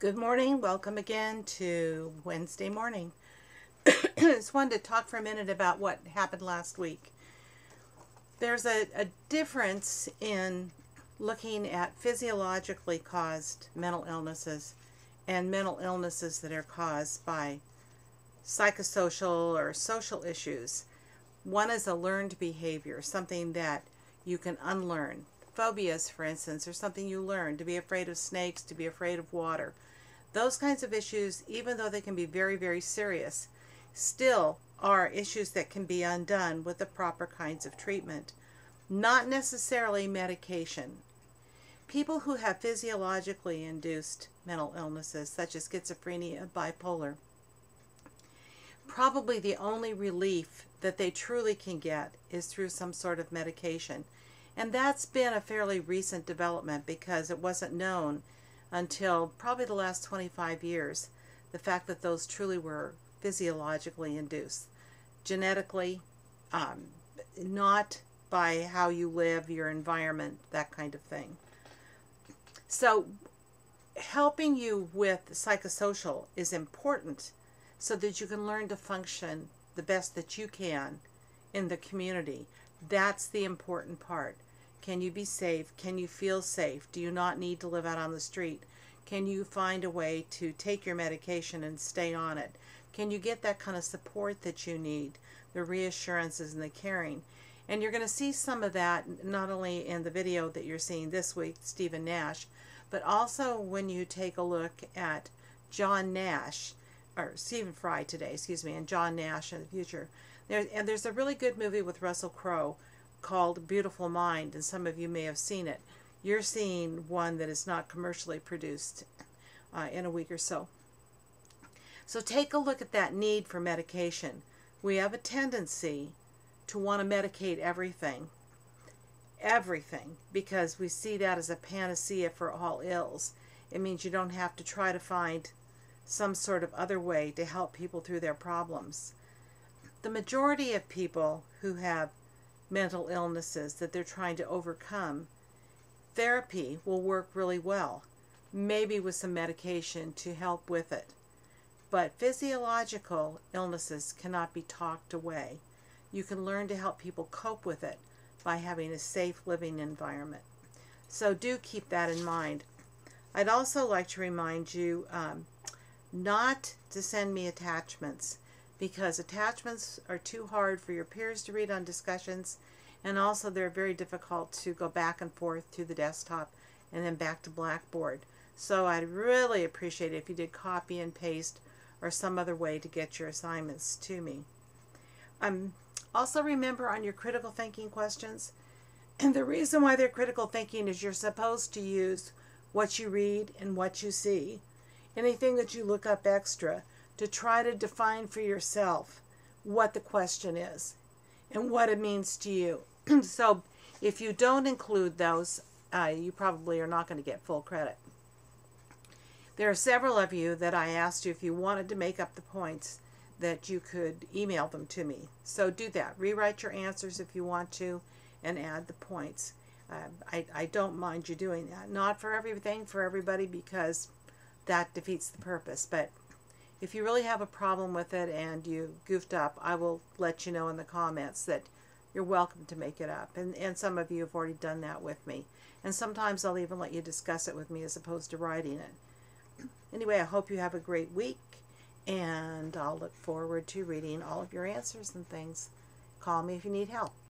Good morning. Welcome again to Wednesday morning. I just wanted to talk for a minute about what happened last week. There's a difference in looking at physiologically caused mental illnesses and mental illnesses that are caused by psychosocial or social issues. One is a learned behavior, something that you can unlearn. Phobias, for instance, are something you learn, to be afraid of snakes, to be afraid of water. Those kinds of issues, even though they can be very, very serious, still are issues that can be undone with the proper kinds of treatment, not necessarily medication. People who have physiologically induced mental illnesses, such as schizophrenia, bipolar, probably the only relief that they truly can get is through some sort of medication. And that's been a fairly recent development because it wasn't known until probably the last 25 years, the fact that those truly were physiologically induced. Genetically, not by how you live, your environment, that kind of thing. So helping you with psychosocial is important so that you can learn to function the best that you can in the community. That's the important part. Can you be safe? Can you feel safe? Do you not need to live out on the street? Can you find a way to take your medication and stay on it? Can you get that kind of support that you need, the reassurances and the caring? And you're going to see some of that not only in the video that you're seeing this week, Stephen Nash, but also when you take a look at John Nash, or Stephen Fry today, excuse me, and John Nash in the future. There's a really good movie with Russell Crowe called Beautiful Mind, and some of you may have seen it. You're seeing one that is not commercially produced in a week or so. So take a look at that need for medication. We have a tendency to want to medicate everything, because we see that as a panacea for all ills. It means you don't have to try to find some sort of other way to help people through their problems. The majority of people who have mental illnesses that they're trying to overcome, therapy will work really well, maybe with some medication to help with it. But physiological illnesses cannot be talked away. You can learn to help people cope with it by having a safe living environment. So do keep that in mind. I'd also like to remind you not to send me attachments, because attachments are too hard for your peers to read on discussions, and also they're very difficult to go back and forth to the desktop and then back to Blackboard. So I'd really appreciate it if you did copy and paste or some other way to get your assignments to me. Also remember on your critical thinking questions, and the reason why they're critical thinking is you're supposed to use what you read and what you see, anything that you look up extra, to try to define for yourself what the question is and what it means to you. So if you don't include those, you probably are not going to get full credit. There are several of you that I asked you if you wanted to make up the points that you could email them to me. So do that. Rewrite your answers if you want to and add the points. I don't mind you doing that. Not for everything, for everybody, because that defeats the purpose. But if you really have a problem with it and you goofed up, I will let you know in the comments that you're welcome to make it up. And some of you have already done that with me. And sometimes I'll even let you discuss it with me as opposed to writing it. Anyway, I hope you have a great week, and I'll look forward to reading all of your answers and things. Call me if you need help.